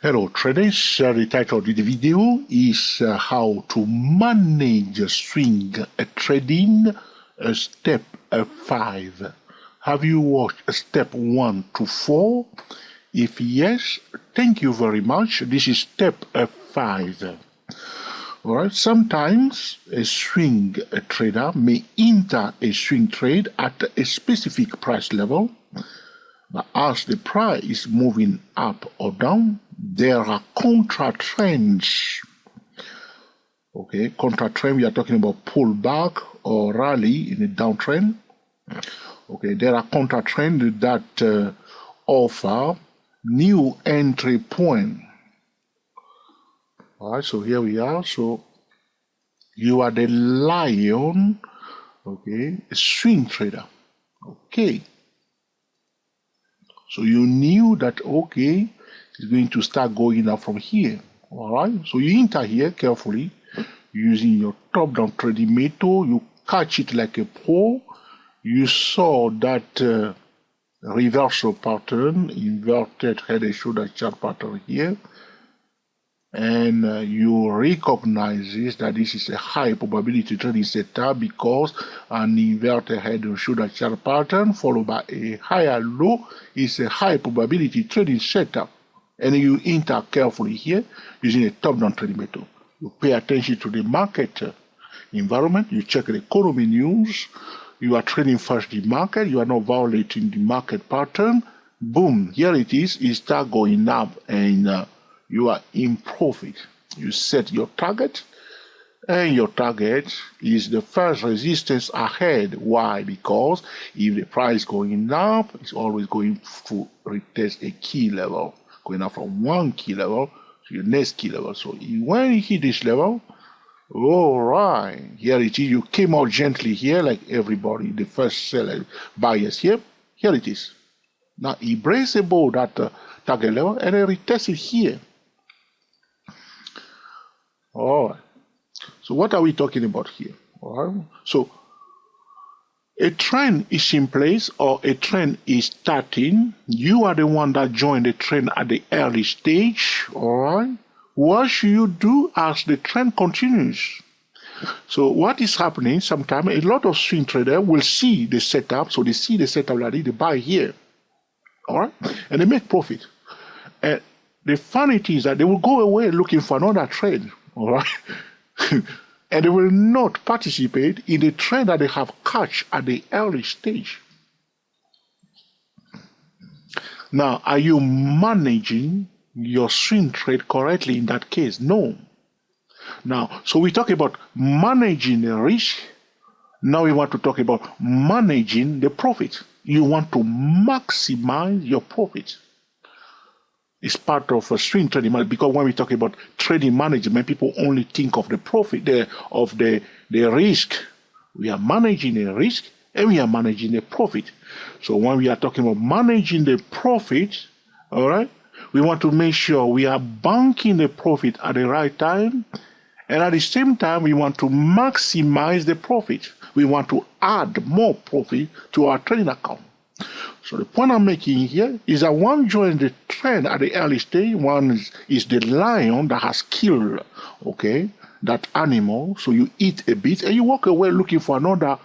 Hello traders, the title of the video is how to manage swing trading step 5. Have you watched step 1 to 4? If yes, thank you very much. This is step 5. Alright, sometimes a swing trader may enter a swing trade at a specific price level. But as the price is moving up or down, there are contra trends. Okay, contra trend, we are talking about pullback or rally in a downtrend. Okay, there are contra trends that offer new entry point. All right, so here we are. So you are the lion, okay, a swing trader. Okay. So you knew that, okay, it's going to start going up from here. All right. So you enter here carefully using your top-down trading method. You catch it like a pro. You saw that reversal pattern, inverted head and shoulder chart pattern here. And you recognize that this is a high probability trading setup because an inverted head and shoulder chart pattern followed by a higher low is a high probability trading setup. And you enter carefully here using a top-down trading method. You pay attention to the market environment. You check the economy news. You are trading first the market. You are not violating the market pattern. Boom, here it is. It starts going up and you are in profit. You set your target, and your target is the first resistance ahead. Why? Because if the price is going up, it's always going to retest a key level, going up from one key level to your next key level. So when you hit this level, all right, here it is. You came out gently here, like everybody, the first seller buyers here. Here it is. Now embrace above that target level and then retest it here. All right. So what are we talking about here? All right. So a trend is in place or a trend is starting. You are the one that joined the trend at the early stage. All right. What should you do as the trend continues? So what is happening? Sometimes a lot of swing traders will see the setup. So they see the setup like this, they buy here. All right. And they make profit. And the funny thing is that they will go away looking for another trade. All right. And they will not participate in the trend that they have catch at the early stage. Now, are you managing your swing trade correctly in that case? No. Now, so we talk about managing the risk. Now we want to talk about managing the profit. You want to maximize your profit. It's part of a swing trading, because when we talk about trading management, people only think of the profit, of the risk. We are managing the risk and we are managing the profit. So when we are talking about managing the profit, all right, we want to make sure we are banking the profit at the right time, and at the same time we want to maximize the profit. We want to add more profit to our trading account. So the point I'm making here is that one joins the trend at the early stage. One is the lion that has killed, okay, that animal. So you eat a bit and you walk away looking for another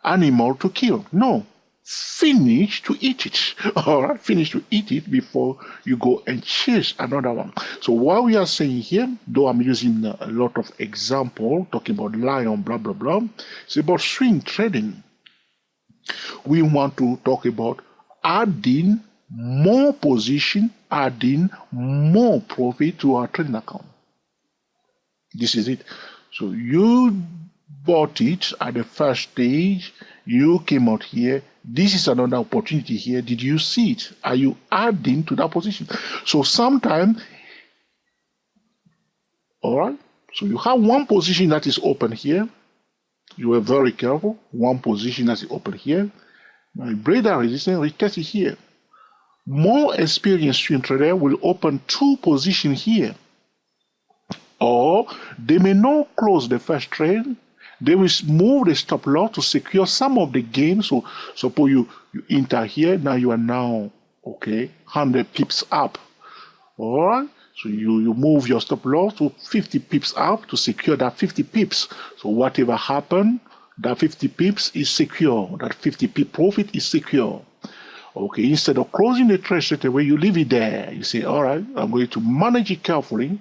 animal to kill. No, finish to eat it. All right, finish to eat it before you go and chase another one. So what we are saying here, though I'm using a lot of example talking about lion, blah blah blah, it's about swing trading. We want to talk about adding more position, adding more profit to our trading account. This is it. So you bought it at the first stage, you came out here, this is another opportunity here. Did you see it? Are you adding to that position? So sometimes, all right, so you have one position that is open here. You were very careful. One position that's open here. Now break that resistance, retest it here. More experienced swing trader will open two positions here. Or they may not close the first trade. They will move the stop loss to secure some of the gains. So suppose you enter here. Now you are now, okay, 100 pips up. All right. So you move your stop loss to 50 pips up to secure that 50 pips. So whatever happened, that 50 pips is secure. That 50 pip profit is secure. Okay, instead of closing the trade straight away, you leave it there. You say, all right, I'm going to manage it carefully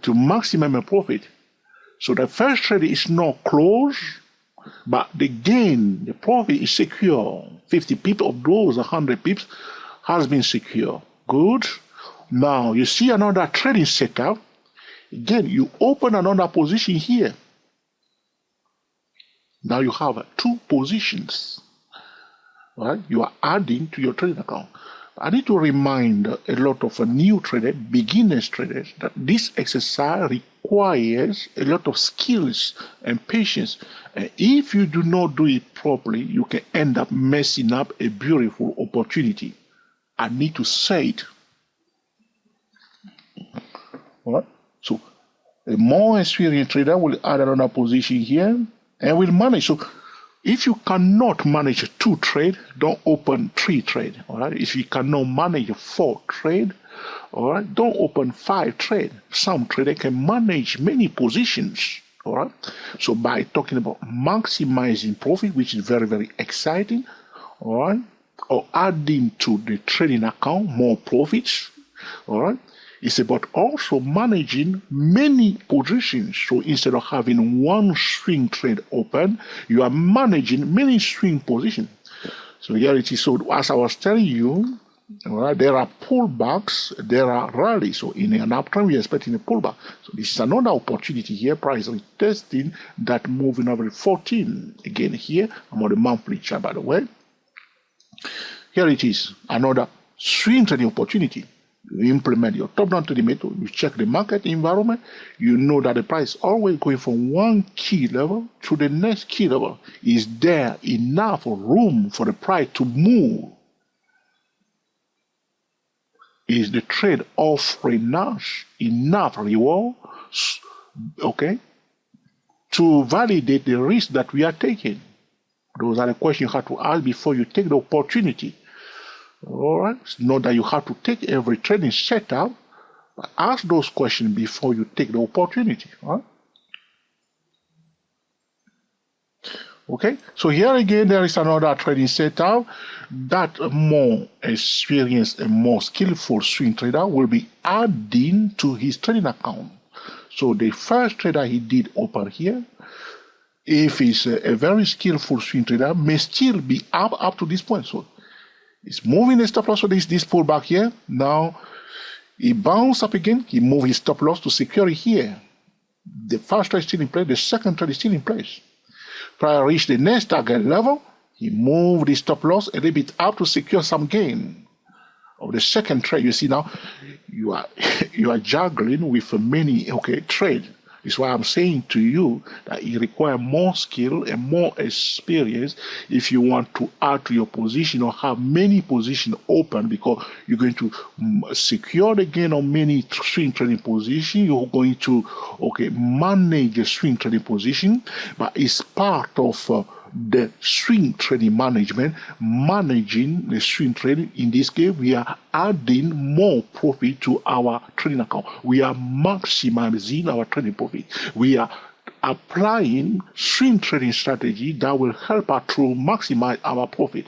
to maximum my profit. So the first trade is not closed, but the gain, the profit is secure. 50 pips of those 100 pips has been secure. Good. Now you see another trading setup. Again, you open another position here. Now you have two positions. Right? You are adding to your trading account. I need to remind a lot of new traders, beginners traders, that this exercise requires a lot of skills and patience. And if you do not do it properly, you can end up messing up a beautiful opportunity. I need to say it. All right? So a more experienced trader will add another position here and will manage. So if you cannot manage 2 trades, don't open 3 trades. All right. If you cannot manage 4 trades, all right, don't open 5 trades. Some traders can manage many positions. All right. So by talking about maximizing profit, which is very, very exciting, all right, or adding to the trading account more profits, all right, it's about also managing many positions. So instead of having one swing trade open, you are managing many swing positions. So here it is. So as I was telling you, all right, there are pullbacks, there are rallies. So in an uptrend, we are expecting a pullback. So this is another opportunity here, price retesting that moving average 14. Again here, I'm on the monthly chart, by the way. Here it is, another swing trading opportunity. You implement your top-down trading method, you check the market environment, you know that the price is always going from one key level to the next key level. Is there enough room for the price to move? Is the trade offering us enough reward, okay, to validate the risk that we are taking? Those are the questions you have to ask before you take the opportunity. All right, it's not that you have to take every trading setup, but ask those questions before you take the opportunity. Right? Okay, so here again, there is another trading setup that a more experienced and more skillful swing trader will be adding to his trading account. So the first trader he did open here, if he's a very skillful swing trader, may still be up to this point. So it's moving the stop loss, so this pullback here. Now he bounced up again, he moved his stop loss to secure it here. The first trade is still in place, the second trade is still in place. Prior reached the next target level, he moved his stop loss a little bit up to secure some gain. Of the second trade, you see now, you are juggling with many trades. It's why I'm saying to you that it requires more skill and more experience if you want to add to your position or have many positions open, because you're going to secure the gain on many swing trading positions. You're going to manage the swing trading position, but it's part of the swing trading management, managing the swing trading. In this case, we are adding more profit to our trading account. We are maximizing our trading profit. We are applying swing trading strategy that will help us to maximize our profit.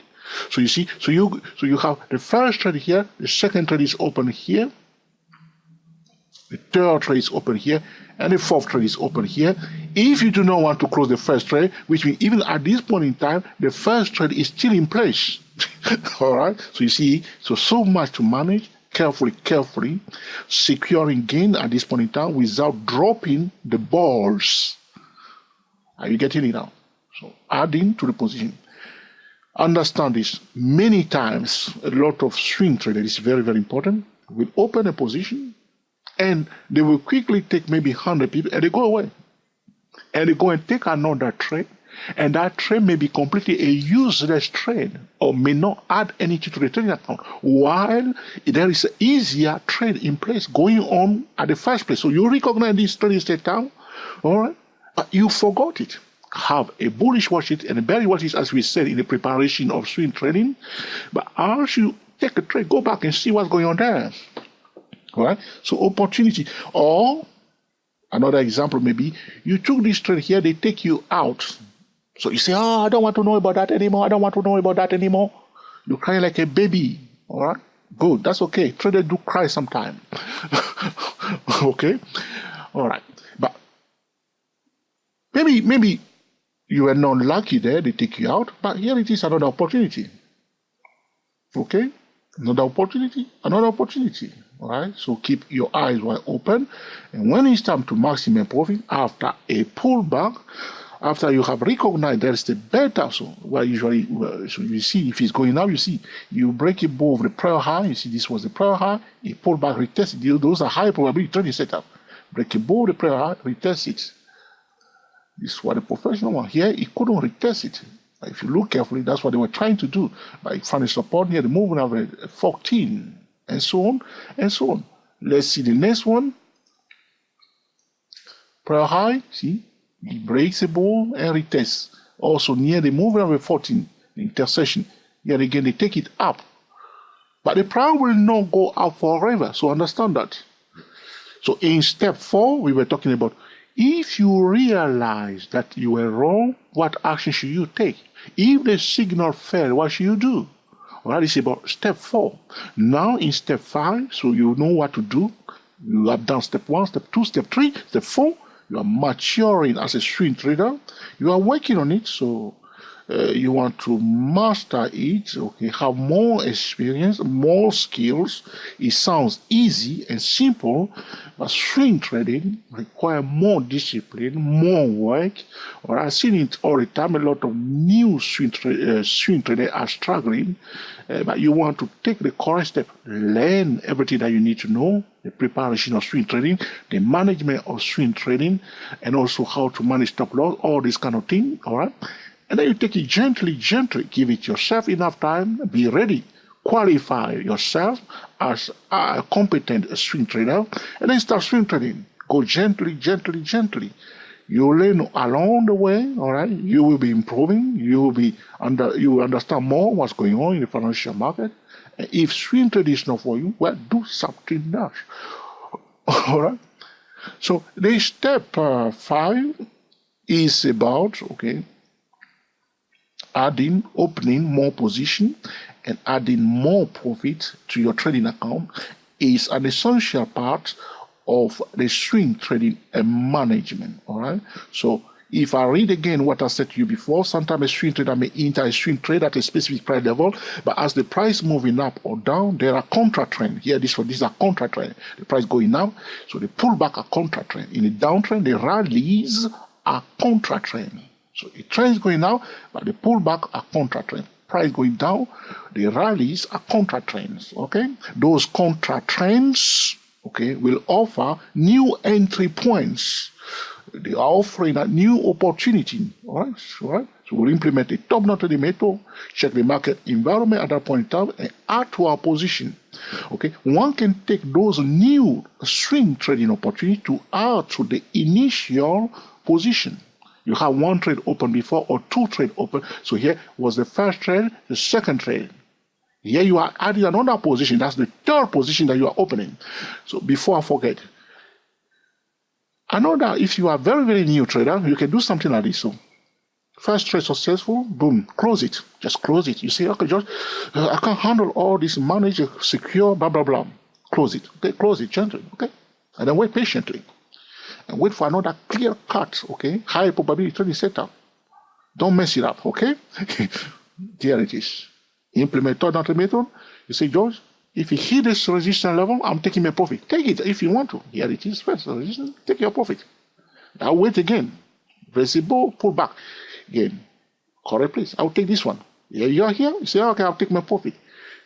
So you see, so you have the first trade here, the second trade is open here, the third trade is open here, and the fourth trade is open here. If you do not want to close the first trade, which means even at this point in time, the first trade is still in place. All right. So you see, so much to manage. Carefully, securing gain at this point in time without dropping the balls. Are you getting it now? So adding to the position. Understand this. Many times, a lot of swing traders, is very, very important, will open a position and they will quickly take maybe 100 people and they go away. And they go and take another trade, and that trade may be completely a useless trade or may not add anything to the trading account, while there is an easier trade in place going on at the first place. So you recognize this trading setup, all right, but you forgot it. Have a bullish watch it and a bearish watch it, as we said in the preparation of swing trading. But as you take a trade, go back and see what's going on there. All right? So opportunity. Or another example maybe you took this trade here, they take you out. So you say, oh, I don't want to know about that anymore. I don't want to know about that anymore. You cry like a baby. All right? Good. That's okay. Traders do cry sometime. Okay? All right. But maybe you were not lucky there. They take you out. But here it is, another opportunity. Okay? Another opportunity. Another opportunity. All right? So keep your eyes wide open. And when it's time to maximum profit after a pullback, after you have recognized there's the beta, so usually, so you see if it's going up, you see you break above the prior high. You see this was the prior high, a pullback retest. Those are high probability trading setup. Break above the prior high, retest it. This is what the professional one here. He couldn't retest it. If you look carefully, that's what they were trying to do. By finding support near the movement of 14, and so on and so on. Let's see the next one. Prior high, see. He breaks the ball and retests. Also near the movement of a 14, the intersection. Yet again, they take it up. But the price will not go up forever. So understand that. So in step 4, we were talking about if you realize that you were wrong, what action should you take? If the signal failed, what should you do? Well, it's about step 4. Now in step 5, so you know what to do. You have done step 1, step 2, step 3, step 4. You are maturing as a swing trader. You are working on it, so you want to master it, okay, have more experience, more skills. It sounds easy and simple, but swing trading requires more discipline, more work. Or I've seen it all the time. A lot of new swing traders are struggling, but you want to take the correct step, learn everything that you need to know, the preparation of swing trading, the management of swing trading, and also how to manage stop loss, all this kind of thing, all right? And then you take it gently, give it yourself enough time, be ready, qualify yourself as a competent swing trader, and then start swing trading. Go gently. You learn along the way, all right? You will be improving, you will understand more what's going on in the financial market. And if swing trading is not for you, well, do something else. All right? So the step 5 is about, okay, opening more position and adding more profit to your trading account is an essential part of the swing trading management. All right. So if I read again what I said to you before, sometimes a swing trader may enter a swing trade at a specific price level, but as the price moving up or down, there are contra trend. Here, these are contra trend. The price going up, so the pullback are contra trend. In the downtrend, the rallies are contra trend. So the trend is going up, but the pullback are contra trend. Price going down, the rallies are contra trends. Okay, those contra trends, okay, will offer new entry points. They are offering a new opportunity. All right, So we'll implement a top-down trading method, check the market environment at that point in time, and add to our position. Okay, one can take those new swing trading opportunities to add to the initial position. You have one trade open before or two trade open. So here was the first trade, the second trade. Here you are adding another position. That's the third position that you are opening. So before I forget, if you are very, very new trader, you can do something like this. So first trade successful, boom, close it. Just close it. You say, okay, George, I can't handle all this, manage, secure, blah, blah, blah. Close it. Okay, close it gently. Okay. And then wait patiently. And wait for another clear cut, okay? High probability trading setup. Don't mess it up, okay? There it is. Implement top-down method. You say, George, if you hit this resistance level, I'm taking my profit. Take it if you want to. Here it is first. Resistance, take your profit. Now wait again. Visible, pull back. Again, correct place. I'll take this one. Here you are here. You say, okay, I'll take my profit.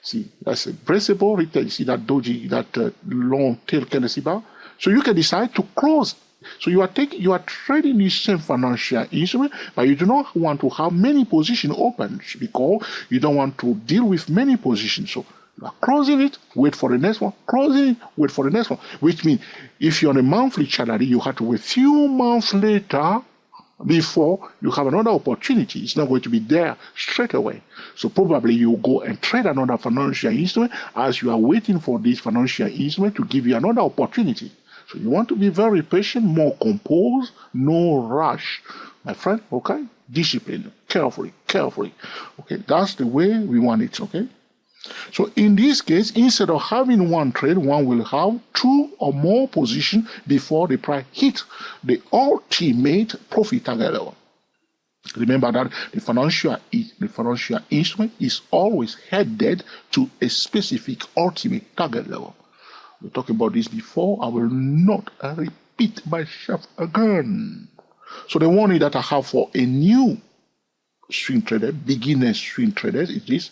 See, that's a braceable return. You see that doji, that long tail candlestick bar. So you can decide to close. So you are trading the same financial instrument, but you do not want to have many positions open because you don't want to deal with many positions. So you are closing it, wait for the next one, closing it, wait for the next one. Which means if you're on a monthly chart, you have to wait a few months later before you have another opportunity. It's not going to be there straight away. So probably you go and trade another financial instrument as you are waiting for this financial instrument to give you another opportunity. So you want to be very patient, more composed, no rush, my friend, okay? Discipline, carefully. Okay, that's the way we want it, okay? So in this case, instead of having one trade, one will have 2 or more positions before the price hits the ultimate profit target level. Remember that the financial instrument is always headed to a specific ultimate target level. We talked about this before. I will not repeat myself again. So the warning that I have for a new swing trader, beginner swing traders, is this.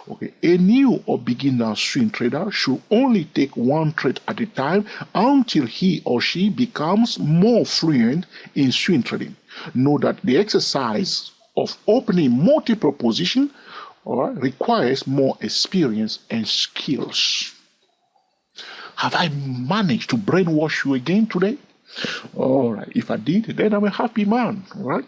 Okay, a new or beginner swing trader should only take one trade at a time until he or she becomes more fluent in swing trading. Know that the exercise of opening multiple positions requires more experience and skills. Have I managed to brainwash you again today? All right, if I did, then I'm a happy man, all right?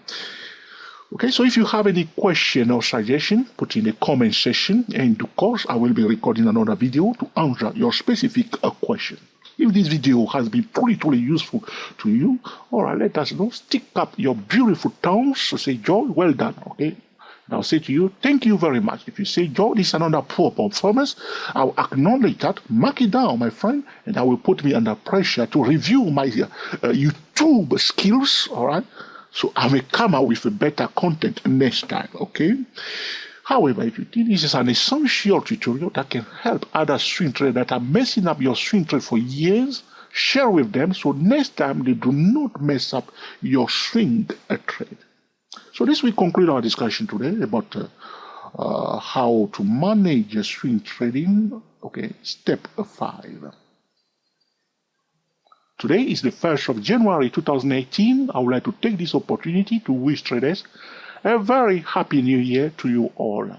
Okay, so if you have any question or suggestion, put in the comment section, and of course, I will be recording another video to answer your specific question. If this video has been truly useful to you, all right, let us know. Stick up your beautiful tongues to say, Joe, well done, okay? And I'll say to you, thank you very much. If you say, Joe, this is another poor performance, I'll acknowledge that, mark it down, my friend, and that will put me under pressure to review my YouTube skills, all right? So I may come out with a better content next time, okay? However, if you think this is an essential tutorial that can help other swing traders that are messing up your swing trade for years, share with them so next time they do not mess up your swing trade. So this will conclude our discussion today about how to manage swing trading. Okay, step 5. Today is the 1st of January 2018. I would like to take this opportunity to wish traders a very happy new year to you all.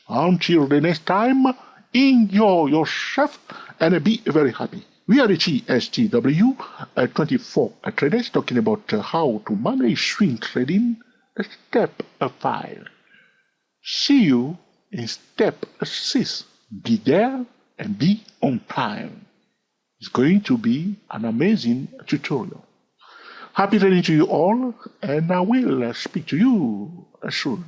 Until the next time, enjoy yourself and be very happy. We are the GSTW 24 traders talking about how to manage swing trading, step 5. See you in step 6. Be there and be on time. It's going to be an amazing tutorial. Happy trading to you all, and I will speak to you soon.